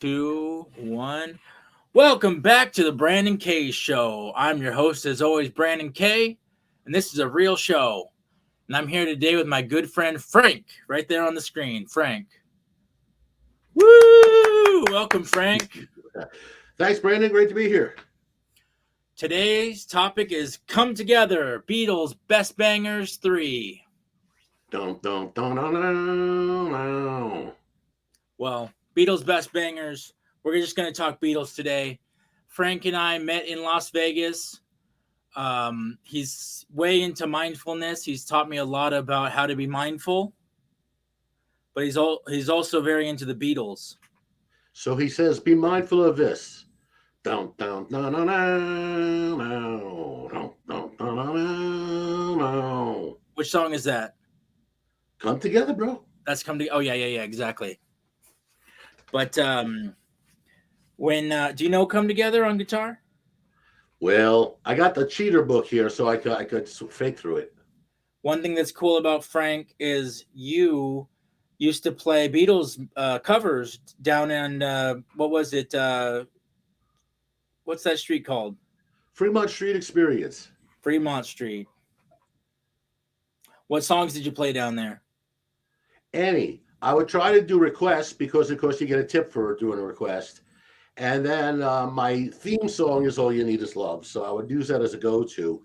Two, one. Welcome back to the Brandon K Show. I'm your host, as always, Brandon K, and this is a real show. And I'm here today with my good friend Frank, right there on the screen. Frank. Woo! Welcome, Frank. Thanks, Brandon. Great to be here. Today's topic is Come Together, Beatles Best Bangers 3. Dun, dun, dun, dun, dun, dun. Well, Beatles Best Bangers. We're just going to talk Beatles today. Frank and I met in Las Vegas. He's way into mindfulness. He's taught me a lot about how to be mindful. But he's also very into the Beatles. So he says, be mindful of this. Dun, dun, dun, dun, dun, dun, dun, dun, dun, dun. Which song is that? Come together, bro. That's Come to. Oh yeah, exactly. But when do you know Come Together on guitar? Well, I got the cheater book here, so I could fake through it. One thing that's cool about Frank is you used to play Beatles covers down in what was it? What's that street called? Fremont Street Experience. Fremont Street. What songs did you play down there? Any. I would try to do requests because, of course, you get a tip for doing a request. And then my theme song is All You Need Is Love. So I would use that as a go-to.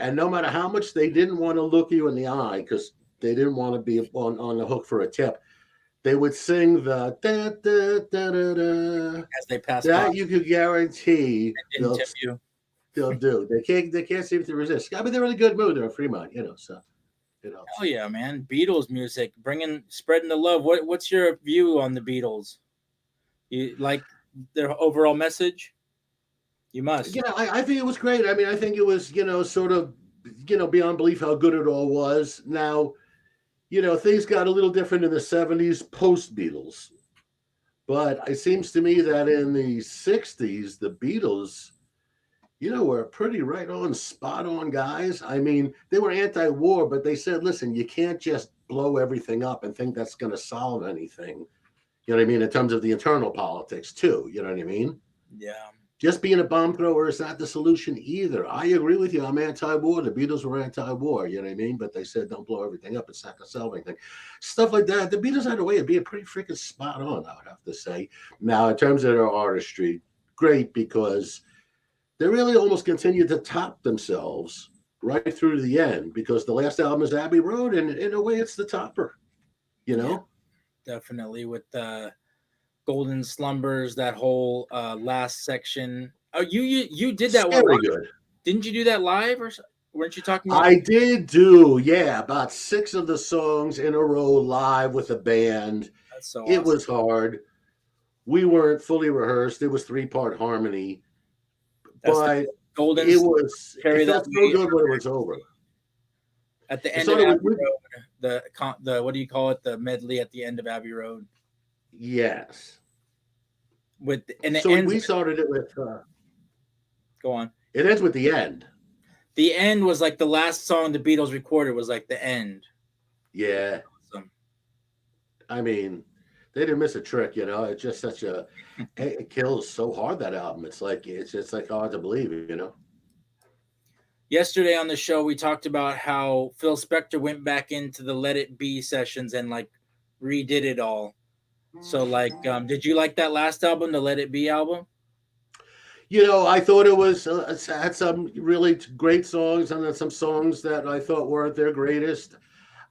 And no matter how much they didn't want to look you in the eye because they didn't want to be on the hook for a tip, they would sing the da, da, da, da, da, As they passed that by. you could guarantee Didn't tip you. they'll do. They can't seem to resist. I mean, they're in a good mood. They're in Fremont, so it helps. Oh yeah, man! Beatles music, spreading the love. What's your view on the Beatles? You like their overall message? You must. I think it was great. I mean, I think it was, sort of, beyond belief how good it all was. Now, things got a little different in the 70s post Beatles. But it seems to me that in the 60s, the Beatles, were pretty right on, spot on guys. I mean, they were anti war, but they said, listen, you can't just blow everything up and think that's going to solve anything. You know what I mean? In terms of the internal politics, too. You know what I mean? Yeah. Just being a bomb thrower is not the solution either. I agree with you. I'm anti-war. The Beatles were anti-war, you know what I mean? But they said, don't blow everything up. It's not going to solve anything. Stuff like that. The Beatles had a way of being pretty freaking spot on, I would have to say. Now, in terms of their artistry, great because they really almost continued to top themselves right through to the end because the last album is Abbey Road, and in a way, it's the topper, Yeah, definitely with Golden Slumbers, that whole last section. Oh, you did that one. Very good. Didn't you do that live or weren't you talking about? I did do, about 6 of the songs in a row live with a band. That's so It awesome. was hard. We weren't fully rehearsed. It was 3-part harmony, That's but Golden it carry felt that so weight good when it was over. at the It end of started Abbey with, Road. The what do you call it? The medley at the end of Abbey Road. yes. And it So ends. we started it with, Go on. it ends with the end. The end was like the last song the Beatles recorded was like the end. Yeah. Awesome. I mean, they didn't miss a trick, It's just it kills so hard, that album. It's just like hard to believe. Yesterday on the show, we talked about how Phil Spector went back into the Let It Be sessions and like redid it all. So like, did you like that last album, the Let It Be album? I thought it was had some really great songs and then some songs that I thought weren't their greatest.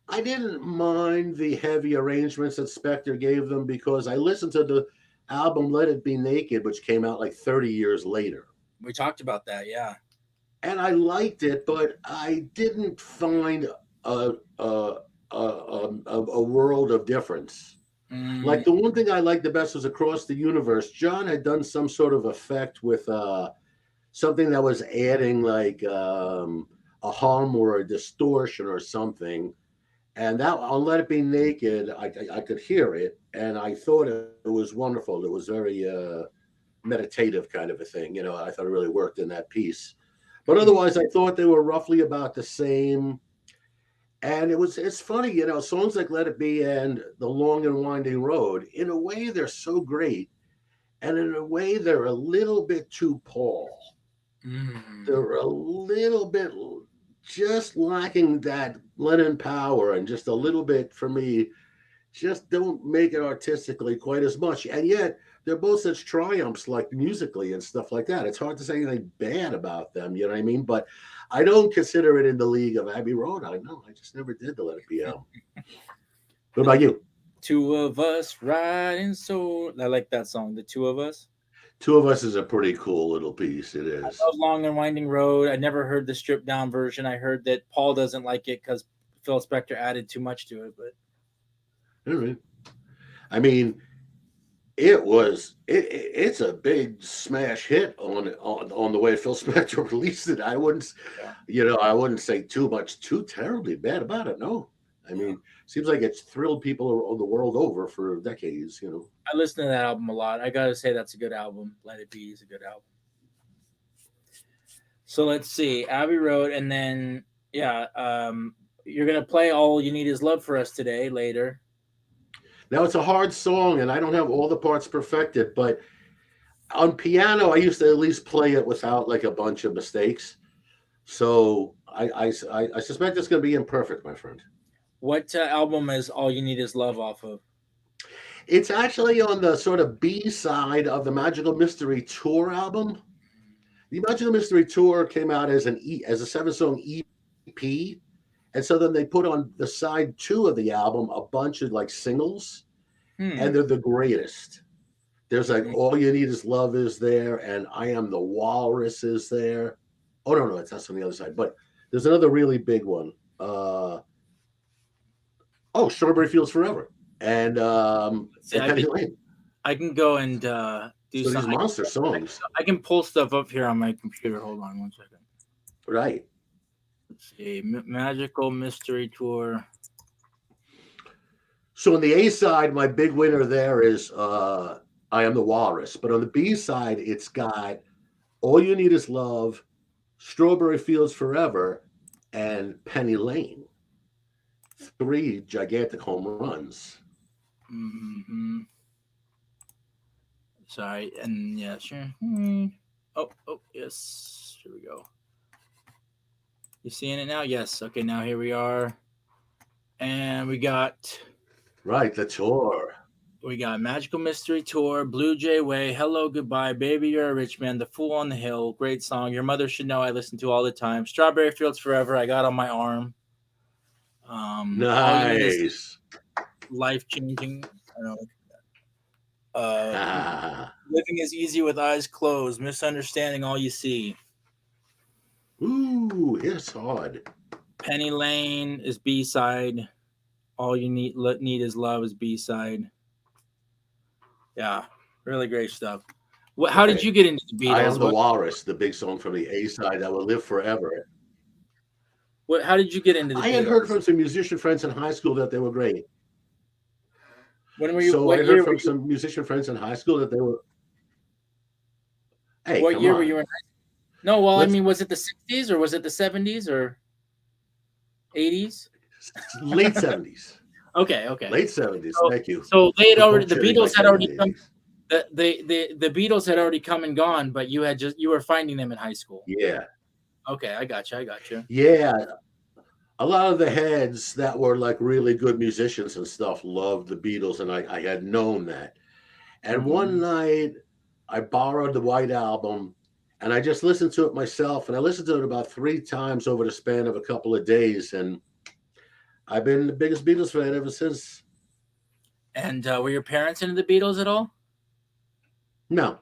I didn't mind the heavy arrangements that Spector gave them because I listened to the album Let It Be Naked, which came out like 30 years later. We talked about that, yeah. And I liked it, but I didn't find a world of difference. Like the one thing I liked the best was Across the Universe. John had done some sort of effect with something that was adding like a hum or a distortion or something. And that on Let It Be Naked, I could hear it, and I thought it was wonderful. It was very meditative kind of a thing. I thought it really worked in that piece. But otherwise, I thought they were roughly about the same. And it's funny, songs like Let It Be and The Long and Winding Road, in a way, they're so great. And in a way, they're a little bit too Paul. They're a little bit just lacking that Lennon power, and just a little bit, for me, just don't make it artistically quite as much. And yet, they're both such triumphs, like musically and stuff like that. It's hard to say anything bad about them, you know what I mean? But I don't consider it in the league of Abbey Road. I know, I just never did the Let It Be out. What about you? Two of us riding so. I like that song, The Two of Us. Two of Us is a pretty cool little piece. It I is. love Long and Winding Road. I never heard the stripped down version. I heard that Paul doesn't like it because Phil Spector added too much to it. But All right. I mean, it's a big smash hit on the way Phil Spector released it. I wouldn't, I wouldn't say too terribly bad about it. No, I mean, seems like it's thrilled people the world over for decades. I listen to that album a lot. I gotta say that's a good album. Let It Be is a good album. So let's see, Abbey Road, and then you're gonna play All You Need Is Love for us today later. Now, it's a hard song, and I don't have all the parts perfected, but on piano, I used to at least play it without like a bunch of mistakes. So I suspect it's going to be imperfect, my friend. What album is All You Need Is Love off of? It's actually on the sort of B side of the Magical Mystery Tour album. The Magical Mystery Tour came out as a 7-song EP. And so then they put on the side 2 of the album a bunch of like singles, and they're the greatest. There's like All You Need Is Love is there, and I Am the Walrus is there. Oh, no, that's on the other side. But there's another really big one. Strawberry Fields Forever. And Penny Lane. I can go and do so these monster songs. I can pull stuff up here on my computer. Hold on one second. Right. Let's see, Magical Mystery Tour. So on the A side, my big winner there is I Am the Walrus. But on the B side, it's got All You Need Is Love, Strawberry Fields Forever, and Penny Lane. 3 gigantic home runs. Mm-hmm. Sorry, and yeah, sure. Oh, yes. Here we go. You seeing it now? Yes. Okay, now here we are. And we got... Right, the tour. We got Magical Mystery Tour, Blue Jay Way, Hello, Goodbye, Baby, You're a Rich Man, The Fool on the Hill, great song. Your Mother Should Know I listen to all the time. Strawberry Fields Forever, I Got on My Arm. Nice. Life-changing. I don't know. Living is Easy with Eyes Closed, Misunderstanding All You See. Ooh, it's hard. Penny Lane is B-side. All You Need Is Love is B-side. Yeah, really great stuff. How did you get into the Beatles? I Am the Walrus, the big song from the A side that will live forever. How did you get into the Beatles? I had heard from some musician friends in high school that they were great. When were you? So I heard from some musician friends in high school that they were. Hey, what year were you in high school? No, well, I mean, was it the 60s or was it the 70s or 80s? Late 70s. Okay. Late 70s. Thank you. So they had already, the Beatles had already come. The Beatles had already come and gone, but you were finding them in high school. Yeah. Okay, I got you. Yeah. A lot of the heads that were like really good musicians and stuff loved the Beatles, and I had known that. And one night I borrowed the White Album, and I just listened to it myself, and I listened to it about 3 times over the span of a couple of days, and I've been the biggest Beatles fan ever since. And were your parents into the Beatles at all? No.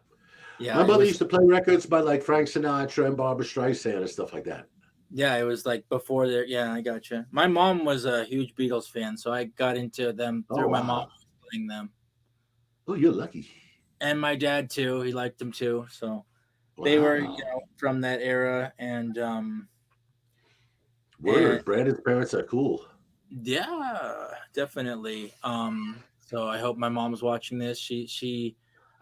Yeah, my mother used to play records by like Frank Sinatra and Barbra Streisand and stuff like that. Yeah, it was like before there. Yeah, I got you. My mom was a huge Beatles fan, so I got into them through my mom playing them. Oh, you're lucky. And my dad too. He liked them too. So they were, from that era. And Brandon's parents are cool. Yeah, definitely. So I hope my mom's watching this.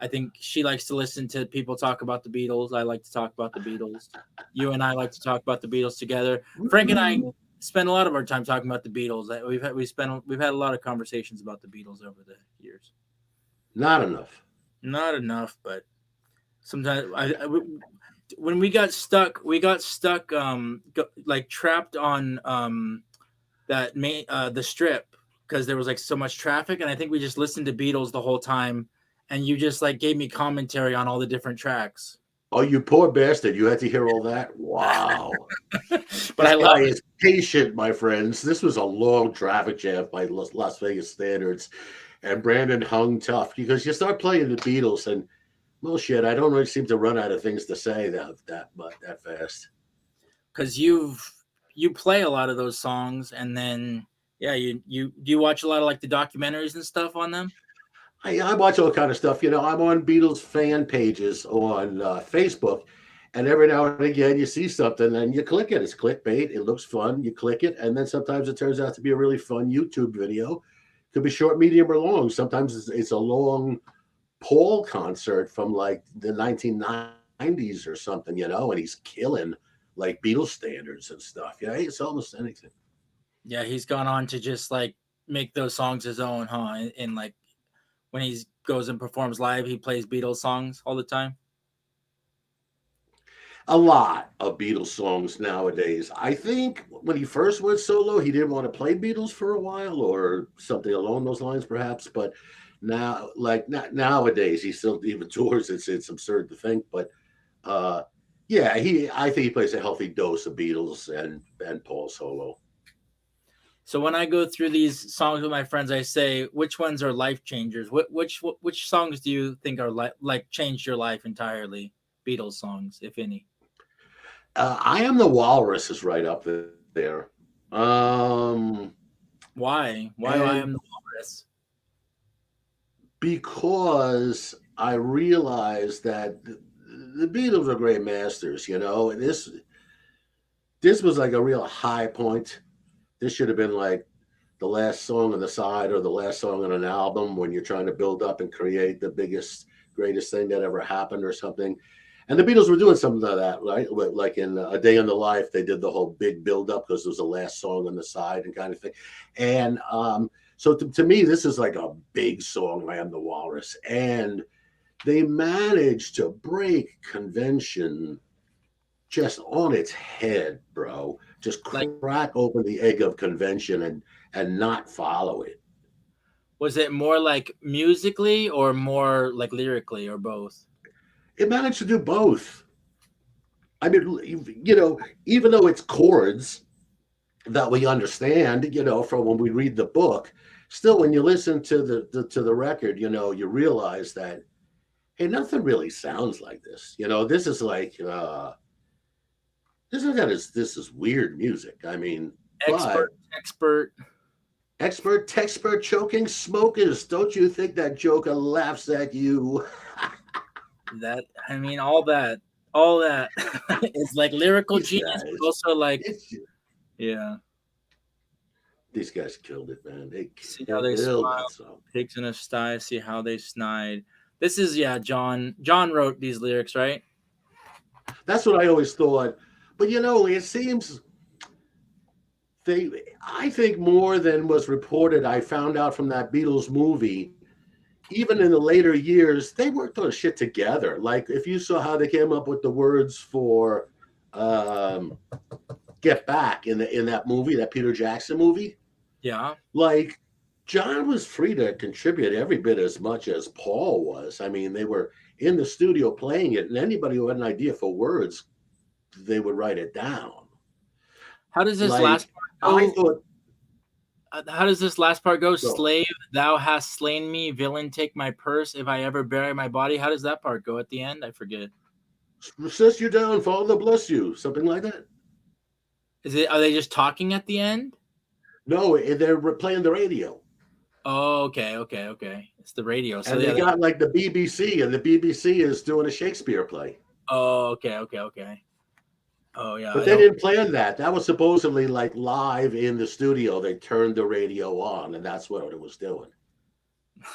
I think she likes to listen to people talk about the Beatles. I like to talk about the Beatles. You and I like to talk about the Beatles together. Frank and I spend a lot of our time talking about the Beatles. We've had a lot of conversations about the Beatles over the years. Not enough. Not enough, but sometimes when we got stuck like trapped on that main the strip because there was like so much traffic, and I think we just listened to Beatles the whole time, and you just like gave me commentary on all the different tracks. Oh, you poor bastard. You had to hear all that? Wow. But This I guy love it is patient, my friends. This was a long traffic jam by Las Vegas standards. And Brandon hung tough because you start playing the Beatles and, well, shit, I don't really seem to run out of things to say that fast. because you play a lot of those songs, and then yeah, you do you watch a lot of like the documentaries and stuff on them? I watch all kind of stuff. I'm on Beatles fan pages on Facebook, and every now and again you see something and you click it. It's clickbait. It looks fun. You click it, and then sometimes it turns out to be a really fun YouTube video. Could be short, medium, or long. Sometimes it's a long Paul concert from like the 1990s or something, and he's killing like Beatles standards and stuff. Yeah, it's almost anything. Yeah, he's gone on to just like make those songs his own, huh? And like when he goes and performs live, he plays Beatles songs all the time. A lot of Beatles songs nowadays. I think when he first went solo, he didn't want to play Beatles for a while or something along those lines, perhaps. But now, like not nowadays, he still even tours. It's absurd to think, but uh, yeah, I think he plays a healthy dose of Beatles and Paul solo. So when I go through these songs with my friends, I say, which ones are life changers? Which songs do you think are like changed your life entirely? Beatles songs, if any. I am the Walrus is right up there. Um, Why? Why I and am the walrus? because I realized that the Beatles are great masters, and this was like a real high point. This should have been like the last song on the side or the last song on an album when you're trying to build up and create the biggest, greatest thing that ever happened or something. And the Beatles were doing something like that, right? Like in A Day in the Life, they did the whole big build up because it was the last song on the side and kind of thing. And so to me, this is like a big song, I Am the Walrus. And they managed to break convention just on its head, bro. Just Like, crack open the egg of convention and not follow it. was it more like musically or more like lyrically or both? It managed to do both. I mean, even though it's chords that we understand, from when we read the book, still when you listen to the record, you realize that hey, nothing really sounds like this. This is like this is weird music. I mean, but Expert. expert choking smokers. Don't you think that Joker laughs at you? That I mean, all that is like lyrical These genius, but guys, also like it's yeah. these guys killed it, man. They See how killed they that smile, song. pigs in a sty. See how they snide. This is yeah. John wrote these lyrics, right? That's what I always thought. But it seems they. I think more than was reported. I found out from that Beatles movie. Even in the later years, they worked on shit together. Like if you saw how they came up with the words for um, "Get Back" in that movie, that Peter Jackson movie, Yeah. like John was free to contribute every bit as much as Paul was. I mean, they were in the studio playing it, and anybody who had an idea for words, they would write it down. How does this last Like part I go? thought, How does this last part go? so Slave, thou hast slain me. Villain, take my purse. If I ever bury my body. How does that part go at the end? I forget. "Sit you down, Father bless you," something like that. Is it? Are they just talking at the end? No, they're playing the radio. Oh, okay, okay, okay. It's the radio. So And they yeah. got like the BBC, and the BBC is doing a Shakespeare play. Oh, okay, okay, okay. Oh yeah. But I they don't. didn't plan that. That was supposedly like live in the studio. They turned the radio on, and that's what it was doing.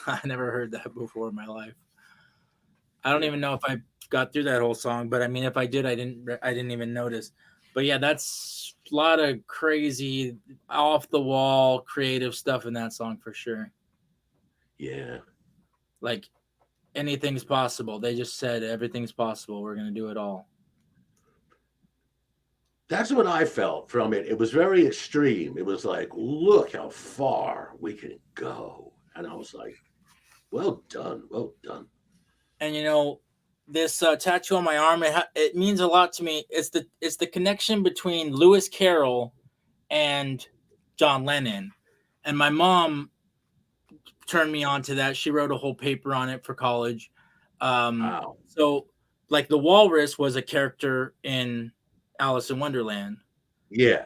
I never heard that before in my life. I don't Yeah. even know if I got through that whole song, but I mean, if I did, I didn't even notice. But yeah, that's a lot of crazy, off the wall, creative stuff in that song for sure. Yeah. Like anything's possible. They just said everything's possible. We're gonna do it all. That's what I felt from it. It was very extreme. It was like, look how far we can go. And I was like, well done, well done. And this tattoo on my arm, it means a lot to me. It's the connection between Lewis Carroll and John Lennon. And my mom turned me on to that. She wrote a whole paper on it for college. Wow. So, like, the walrus was a character in Alice in Wonderland. Yeah.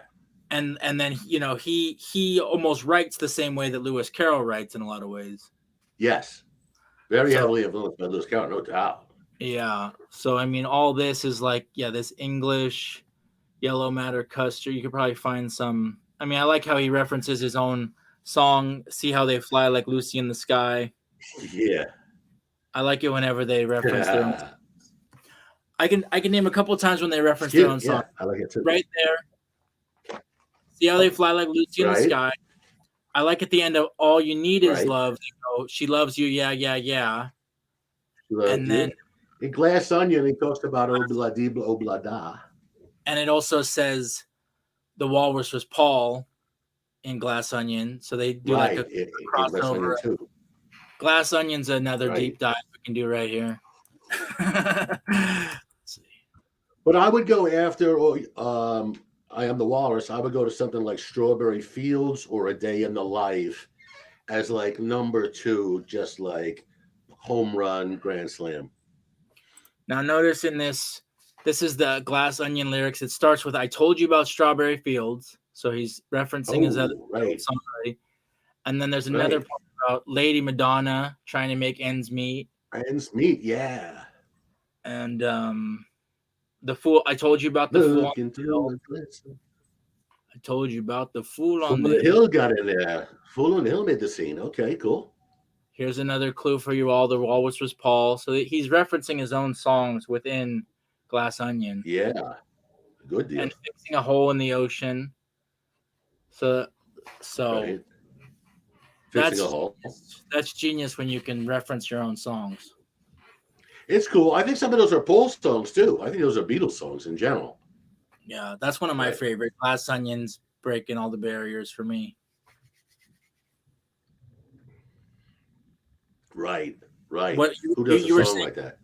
And then, he almost writes the same way that Lewis Carroll writes in a lot of ways. Yes. Very heavily influenced by Lewis Carroll, no doubt. Yeah. So, I mean, all this is like, this English yellow matter custard. You could probably find some. I mean, I like how he references his own song, See How They Fly Like Lucy in the Sky. Yeah. I like it whenever they reference their own. I can name a couple of times when they reference their own song. I like it too. Right there. See How They Fly Like Lucy in the Sky. I like at the end of All You Need Is Love. She loves you, yeah, yeah, yeah. And then in Glass Onion, he talks about Obladi Oblada. And it also says the walrus was Paul in Glass Onion. So they do like a crossover. Glass Onion's another deep dive we can do right here. Let's see. But I would go after I Am the Walrus. I would go to something like Strawberry Fields or A Day in the Life as like number 2, just like home run, grand slam. Now notice in this is the Glass Onion lyrics. It starts with, I told you about Strawberry Fields. So he's referencing his other song already. And then there's another part about Lady Madonna trying to make ends meet. Ends meet, yeah. And the fool, I told you about the fool on the hill. I told you about the fool on the hill. Got in there. Fool on the Hill made the scene. Okay, cool. Here's another clue for you all. The walrus was Paul. So he's referencing his own songs within Glass Onion. Yeah, good deal. And fixing a hole in the ocean. So that's genius when you can reference your own songs. It's cool. I think some of those are Paul songs too. I think those are Beatles songs in general. Yeah, that's one of my favorite. Glass Onion's breaking all the barriers for me. Right. What Who does a song like that?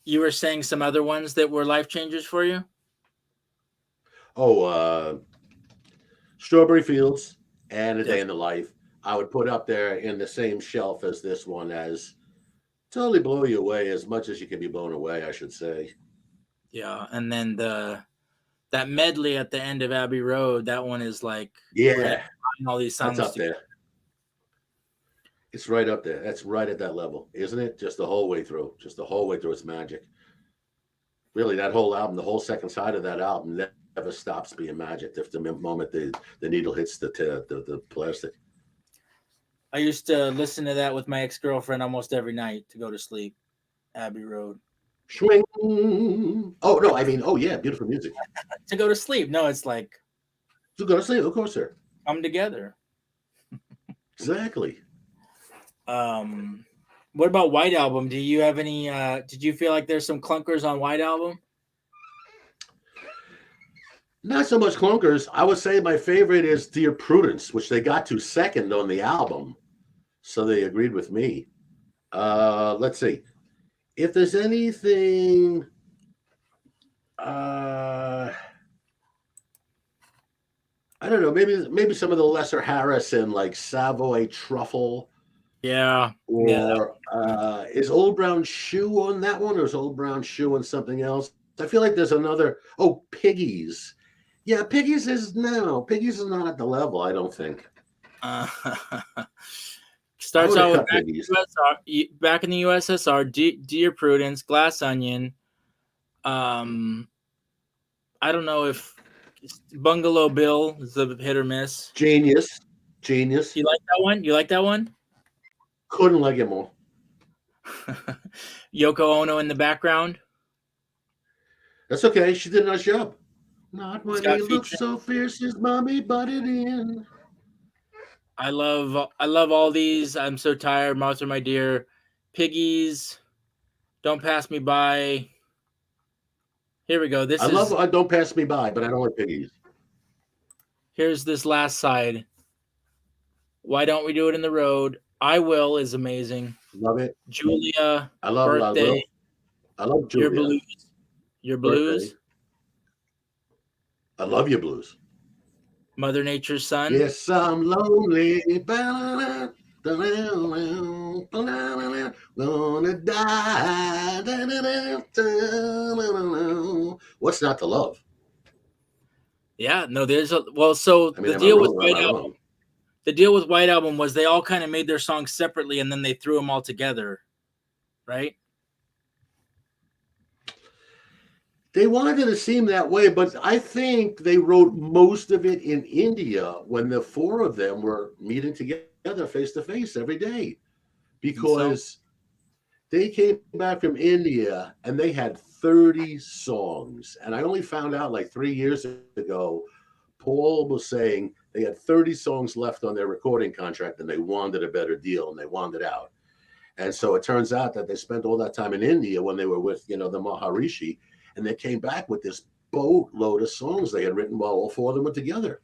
You were saying some other ones that were life changers for you? Oh, Strawberry Fields and A Day in the Life. I would put up there in the same shelf as this one as totally blow you away as much as you can be blown away, I should say. Yeah, and then that medley at the end of Abbey Road, that one is like all these songs up there. It's right up there. That's right at that level, isn't it? Just the whole way through. It's magic. Really, that whole album, the whole second side of that album never stops being magic. If the moment the needle hits the plastic. I used to listen to that with my ex-girlfriend almost every night to go to sleep. Abbey Road. Swing. Oh no, I mean, beautiful music. To go to sleep. No, it's like to go to sleep, of course, sir. Come together. Exactly. What about White Album? Do you have any did you feel like there's some clunkers on White Album? Not so much clunkers. I would say my favorite is Dear Prudence, which they got to second on the album. So they agreed with me. Let's see. If there's anything I don't know, maybe some of the lesser Harrison, like Savoy Truffle. Yeah. Or is Old Brown Shoe on that one, or is Old Brown Shoe on something else? I feel like there's another. Oh, Piggies. Yeah, Piggies is not at the level, I don't think. Starts out with back in the USSR, Dear Prudence, Glass Onion. I don't know if Bungalow Bill is a hit or miss. Genius. You like that one? Couldn't like it more. Yoko Ono in the background. That's okay. She did a nice job. Not when he looks so fierce, his mommy butted in. I love all these. I'm so tired. Martha, my dear. Piggies. Don't Pass Me By. Here we go. I love Don't Pass Me By, but I don't like Piggies. Here's this last side. Why Don't We Do It in the Road? I Will is amazing. Love it. Julia. I love Birthday. I love Julia. Your Blues. Your Blues. Birthday. I love Your Blues. Mother Nature's Son. Yes, I'm lonely. Gonna die. What's not to love? Yeah, no, there's a so the deal with White Album. The deal with White Album was they all kind of made their songs separately and then they threw them all together, right? They wanted it to seem that way, but I think they wrote most of it in India when the four of them were meeting together face to face every day, because they came back from India and they had 30 songs. And I only found out like 3 years ago, Paul was saying they had 30 songs left on their recording contract and they wanted a better deal and they wanted out. And so it turns out that they spent all that time in India when they were with, the Maharishi, and they came back with this boatload of songs they had written while all four of them were together.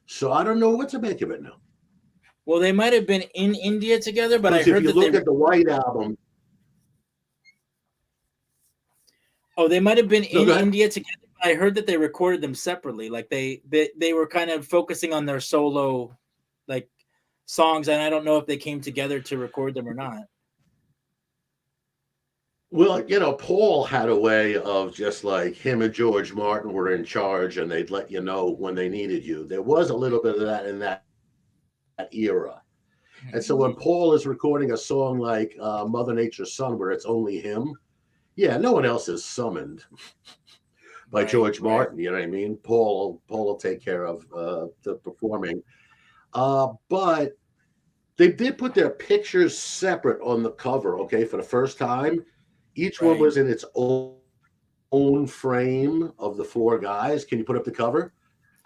So I don't know what to make of it now. Well, they might have been in India together, but I heard if you look at the White Album. Oh, they might have been in India together. I heard that they recorded them separately. Like they were kind of focusing on their solo like songs, and I don't know if they came together to record them or not. Well, Paul had a way of just like him and George Martin were in charge and they'd let you know when they needed you. There was a little bit of that in that era. And so when Paul is recording a song like Mother Nature's Son, where it's only him, no one else is summoned by George Martin. You know what I mean? Paul will take care of the performing. But they did put their pictures separate on the cover, okay, for the first time. Each one was in its own frame of the four guys. Can you put up the cover?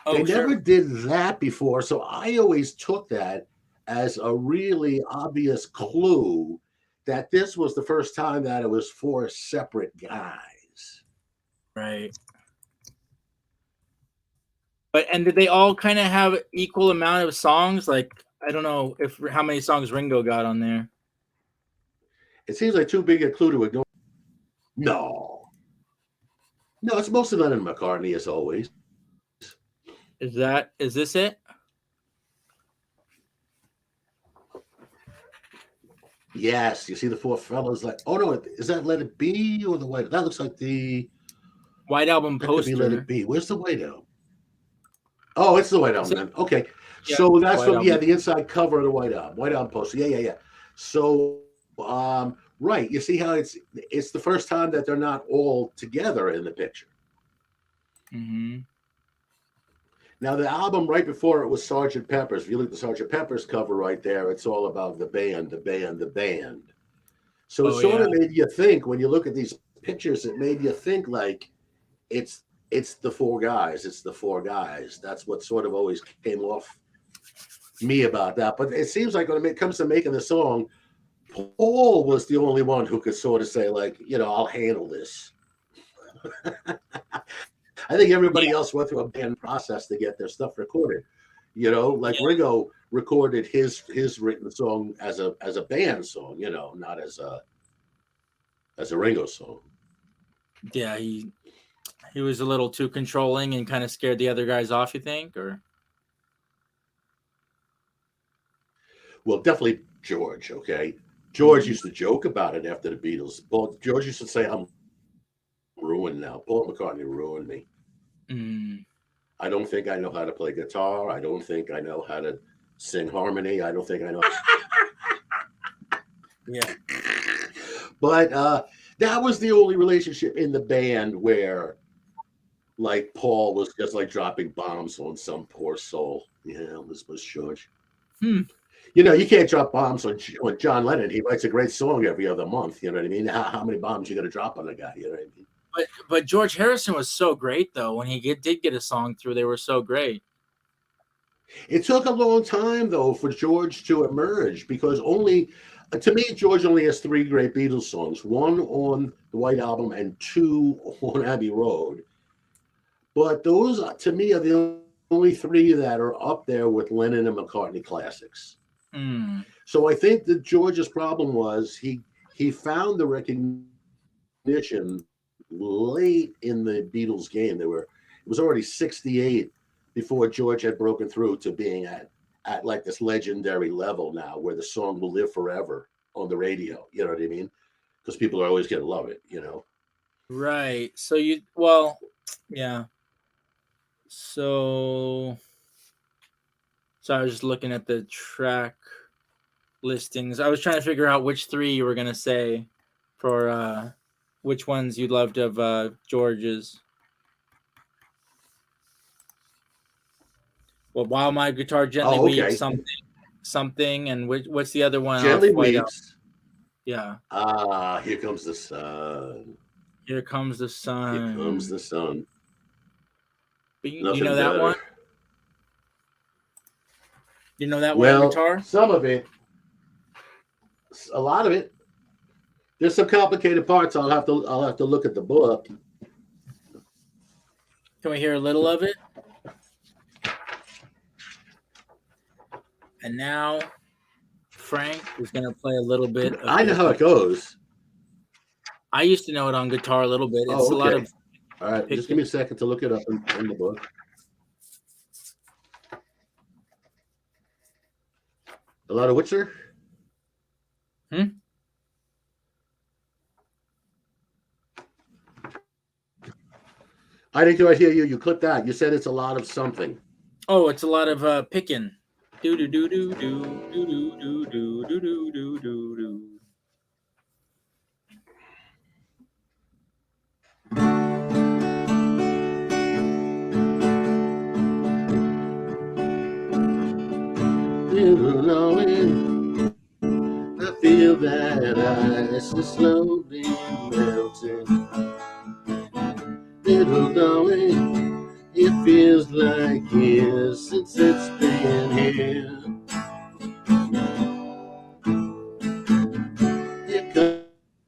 They never did that before. So I always took that as a really obvious clue that this was the first time that it was four separate guys. Right. And did they all kind of have equal amount of songs? Like, I don't know how many songs Ringo got on there. It seems like too big a clue to ignore. No, it's mostly Lennon and McCartney as always. Is this it? Yes, you see the four fellas like, oh no, is that Let It Be or the White? That looks like the White Album poster. Let It Be. Where's the White Album? Oh, it's the White Album then. Okay, so that's from the inside cover of the White Album. White Album poster. Yeah. So, right, you see how it's the first time that they're not all together in the picture. Mm-hmm. Now, the album right before it was Sgt. Pepper's. If you look at the Sgt. Pepper's cover right there, it's all about the band. So it sort of made you think, when you look at these pictures, it made you think like it's the four guys. It's the four guys. That's what sort of always came off me about that. But it seems like when it comes to making the song, Paul was the only one who could sort of say like, I'll handle this. I think everybody else went through a band process to get their stuff recorded. Ringo recorded his written song as a band song, not as a Ringo song. Yeah, he was a little too controlling and kind of scared the other guys off, you think, or? Well, definitely George, okay? George used to joke about it after the Beatles. George used to say, I'm ruined now. Paul McCartney ruined me. I don't think I know how to play guitar. I don't think I know how to sing harmony. I don't think I know. Yeah. But that was the only relationship in the band where like Paul was just like dropping bombs on some poor soul. Yeah, this was George. You can't drop bombs on John Lennon. He writes a great song every other month. You know what I mean? How many bombs you got to drop on the guy? You know what I mean? But George Harrison was so great, though. When he did get a song through, they were so great. It took a long time, though, for George to emerge because only To me, George only has 3 great Beatles songs: one on the White Album and 2 on Abbey Road. But those, to me, are the only 3 that are up there with Lennon and McCartney classics. Mm. So I think that George's problem was he found the recognition late in the Beatles game. It was already 68 before George had broken through to being at like this legendary level now, where the song will live forever on the radio. You know what I mean? Because people are always going to love it. You know. Right. So yeah. So I was just looking at the track listings. I was trying to figure out which 3 you were gonna say for which ones you loved of George's. Well, While My Guitar Gently Weeps, something, and what's the other one? Gently Weeps. Yeah. Here Comes the Sun. Here Comes the Sun. Here Comes the Sun. But you know that better. One? You know that one on guitar? Some of it. A lot of it. There's some complicated parts. I'll have to look at the book. Can we hear a little of it? And now Frank is going to play a little bit of I know how it goes. I used to know it on guitar a little bit. It's okay. A lot of all right, just give me a second to look it up in the book. A lot of what, sir? I didn't quite hear you. You clipped that. You said it's a lot of something. Oh, it's a lot of picking. Do do do do do do do do do do do do do. Little darling, I feel that ice is slowly melting. Little darling, it feels like years since it's been here. Here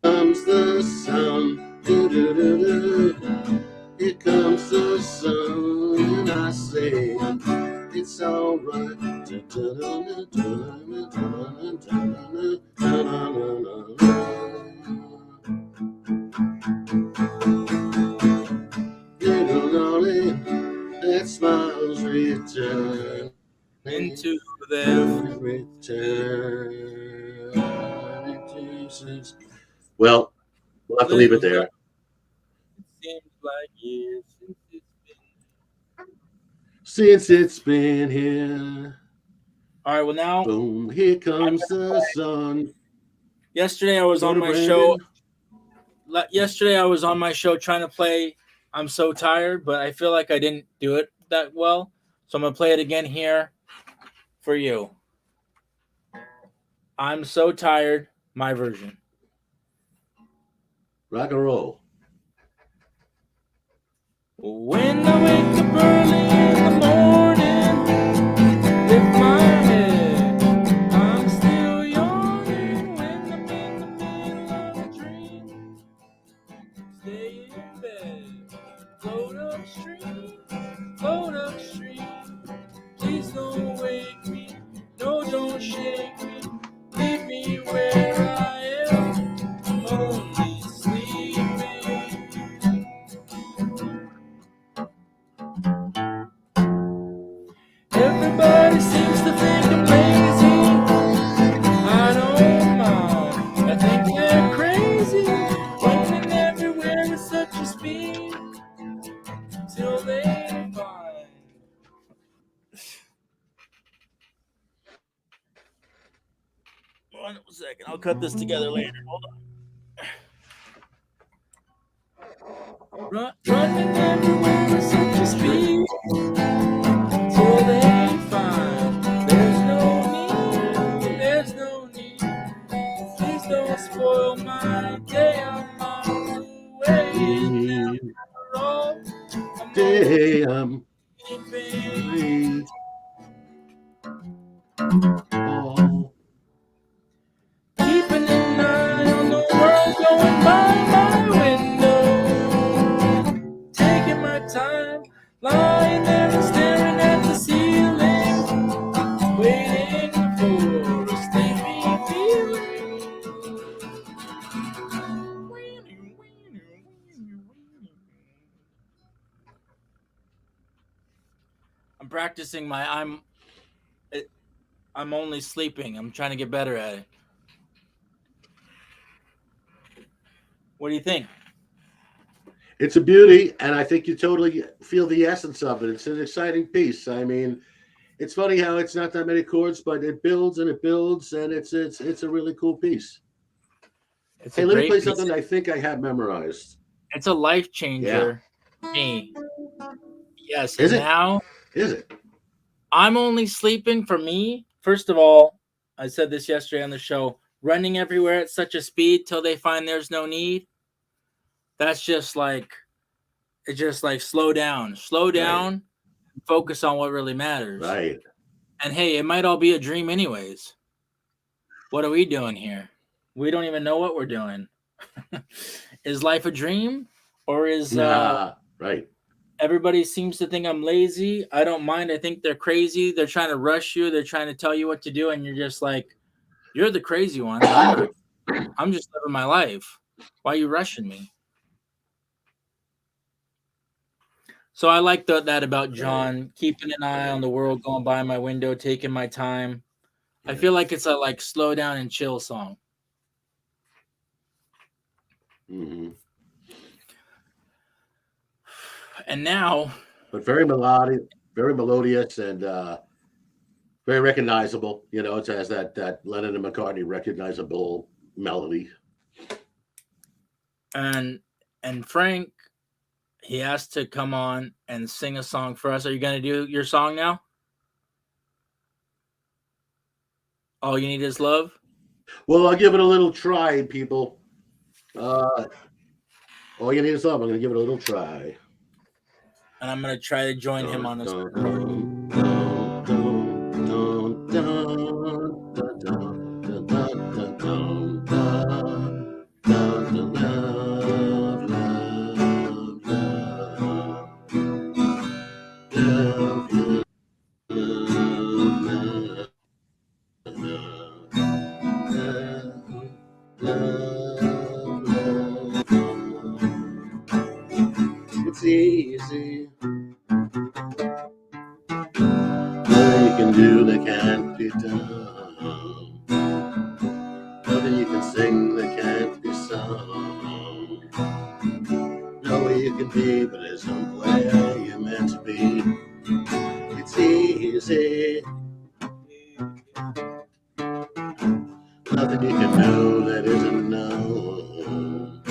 comes the sun, do-do-do-do. Here comes the sun, and I say it's alright. Little darling, that smiles return into their return. Well, we'll have to leave it there. It seems like years since it's been here. All right, well now, boom, here comes the sun. Yesterday I was on my show. Yesterday I was on my show trying to play I'm So Tired, but I feel like I didn't do it that well. So I'm going to play it again here for you. I'm So Tired, my version. Rock and roll. When I wake up early in the morning, lift my head, I'm still yawning. When I'm in the middle of a dream, stay in bed, float upstream, please don't wake me, no don't shake me, leave me where I am, only sleeping. Everybody seems to think I'm lazy. I don't mind. I think they're crazy. Running everywhere with such a speed till they find. One second. I'll cut this together later. Hold on. Running everywhere with such a speed till they find. There's no need. Please don't spoil my day. I'm on the way. Damn. Oh. Lying there and staring at the ceiling, waiting for a sleepy feeling. I'm practicing my I'm only sleeping. I'm trying to get better at it. What do you think? It's a beauty, and I think you totally feel the essence of it. It's an exciting piece. I mean, it's funny how it's not that many chords, but it builds and it builds, and it's a really cool piece. It's a Hey, let me great play piece. something I think I have memorized. It's a life Yeah. changer. Me. Yes. Is And it? now Is it? I'm only sleeping for me. First of all, I said this yesterday on the show, running everywhere at such a speed till they find there's no need. That's just like, it's just like slow down, Right. focus on what really matters. Right. And hey, it might all be a dream anyways. What are we doing here? We don't even know what we're doing. Is life a dream? Or is Right. everybody seems to think I'm lazy? I don't mind. I think they're crazy. They're trying to rush you. They're trying to tell you what to do, and you're just like, you're the crazy one. I'm not. I'm just living my life. Why are you rushing me? So I like that about Right. John, keeping an eye on the world going by my window, taking my time. I Yeah. feel like it's a like slow down and chill song. Hmm. And now, But very melodic, very melodious, and very recognizable. You know, it has that Lennon and McCartney recognizable melody. and Frank, he asked to come on and sing a song for us. Are you gonna do your song now? All you need is love. Well, I'll give it a little try, people. Uh, all you need is love. I'm going to give it a little try. And I'm gonna try to join him Dun, on this. dun, dun, dun, dun, dun, dun, dun, dun, dun, dun, dun, dun, dun, dun, love, love, love, love, love, it's easy. Nothing you can do that can't be done. Nothing you can sing that can't be sung. No way you can be, but there's somewhere you're meant to be. It's easy. Nothing you can do that isn't known.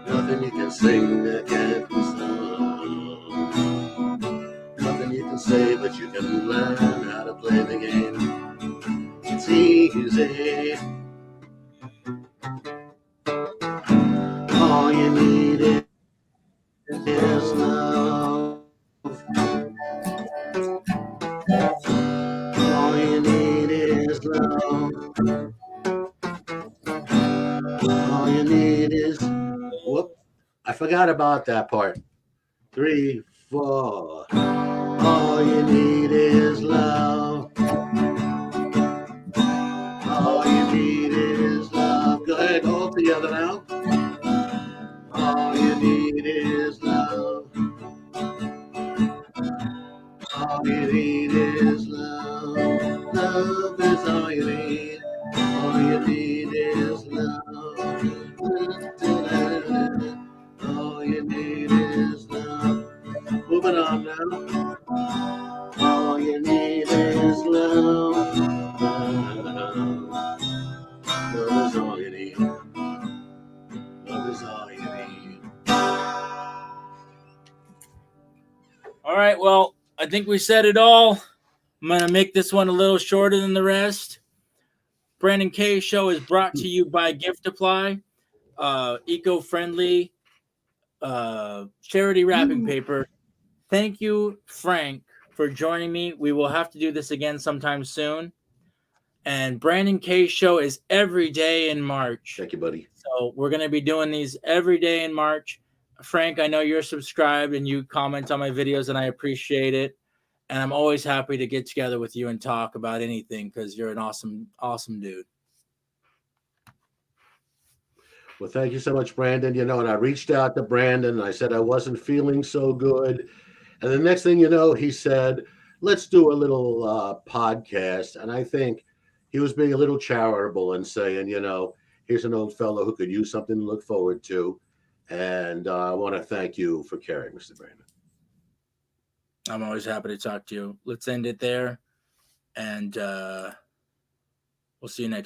Nothing you can sing that can't be sung. Nothing you can say, but you can learn how to play the game. It's easy. All you need is love. All you need is love. All you need is. Whoop. I forgot about that part. 3, 4. All you need is love. All you need is love. Go ahead, all together now. All you need is love. All you need is love. Love is all you need. All you need is love. All you need is love. Moving on now. All you need is love. Love is all you need. Love is all you need. All right. Well, I think we said it all. I'm gonna make this one a little shorter than the rest. Brandon K Show is brought to you by Giftiply, eco-friendly charity wrapping paper. Thank you, Frank, for joining me. We will have to do this again sometime soon. And Brandon K Show is every day in March. Thank you, buddy. So we're going to be doing these every day in March. Frank, I know you're subscribed and you comment on my videos, and I appreciate it. And I'm always happy to get together with you and talk about anything because you're an awesome, awesome dude. Well, thank you so much, Brandon. And I reached out to Brandon and I said I wasn't feeling so good. And the next thing you know, he said, let's do a little podcast. And I think he was being a little charitable and saying, here's an old fellow who could use something to look forward to. And I want to thank you for caring, Mr. Brandon. I'm always happy to talk to you. Let's end it there. And we'll see you next time.